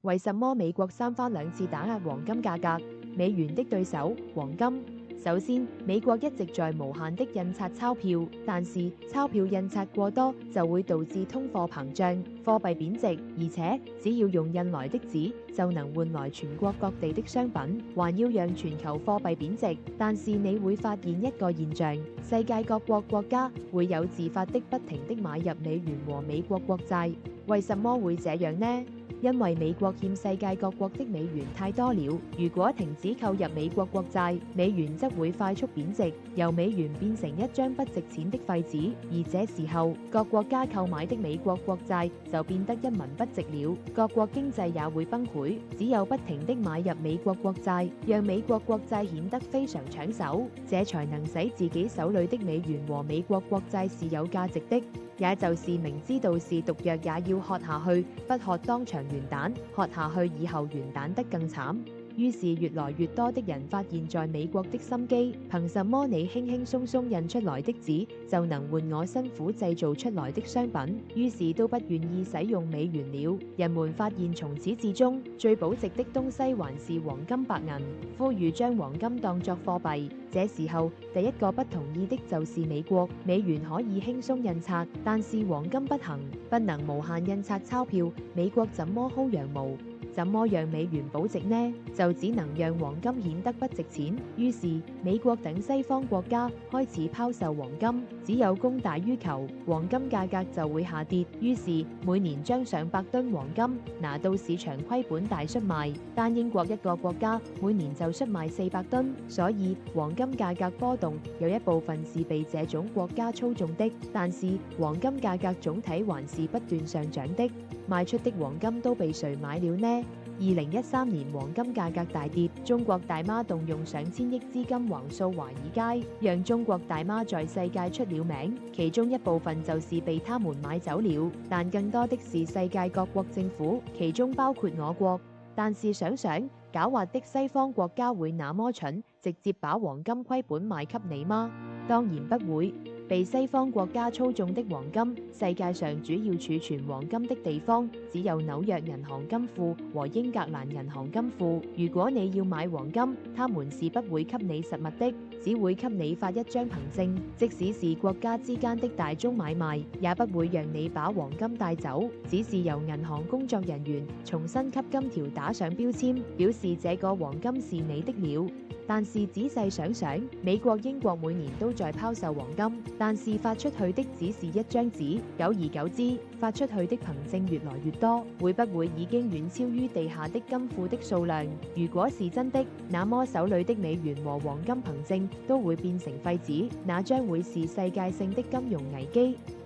為什麼美國三番兩次打壓黃金價格？美元的對手黃金。首先，美國一直在無限的印刷鈔票，但是鈔票印刷過多就會導致通貨膨脹、貨幣貶值，而且只要用印來的紙就能換來全國各地的商品，還要讓全球貨幣貶值。但是你會發現一個現象，世界各國國家會有自發的不停的買入美元和美國國債。為什麼會這樣呢？因為美國欠世界各國的美元太多了，如果停止購入美國國債，美元則會快速貶值，由美元變成一張不值錢的廢紙，而這時候各國家購買的美國國債就變得一文不值了，各國經濟也會崩潰。只有不停的買入美國國債，讓美國國債顯得非常搶手，這才能使自己手裏的美元和美國國債是有價值的。也就是明知道是毒藥也要喝下去，不喝當場完蛋，喝下去以後完蛋得更慘。於是越來越多的人發現在美國的心機，憑什麼你輕輕鬆鬆印出來的紙就能換我辛苦製造出來的商品？於是都不願意使用美元了。人們發現從始至終最保值的東西還是黃金白銀，呼籲將黃金當作貨幣。這時候第一個不同意的就是美國，美元可以輕鬆印刷，但是黃金不行，不能無限印刷鈔票。美國怎麼薅羊毛？怎麼讓美元保值呢？就只能讓黃金顯得不值錢。於是美國等西方國家開始拋售黃金，只有供大於求，黃金價格就會下跌。於是每年將上百噸黃金拿到市場虧本大出賣，單英國一個國家每年就出賣400噸，所以黃金價格波動有一部分是被這種國家操縱的，但是黃金價格總體還是不斷上漲的。賣出的黃金都被誰買了呢？2013年黃金價格大跌，中國大媽動用上千億資金橫掃華爾街，讓中國大媽在世界出了名，其中一部分就是被他們買走了，但更多的是世界各國政府，其中包括我國。但是想想，狡猾的西方國家會那麼蠢，直接把黃金虧本賣給你嗎？當然不會。被西方國家操縱的黃金，世界上主要儲存黃金的地方只有紐約銀行金庫和英格蘭銀行金庫。如果你要買黃金，他們是不會給你實物的，只會給你發一張憑證。即使是國家之間的大宗買賣，也不會讓你把黃金帶走，只是由銀行工作人員重新給金條打上標籤，表示這個黃金是你的了。但是仔細想想，美國、英國每年都在拋售黃金，但是發出去的只是一張紙，久而久之，發出去的憑證越來越多，會不會已經遠超於地下的金庫的數量？如果是真的，那麼手裏的美元和黃金憑證都會變成廢紙，那將會是世界性的金融危機。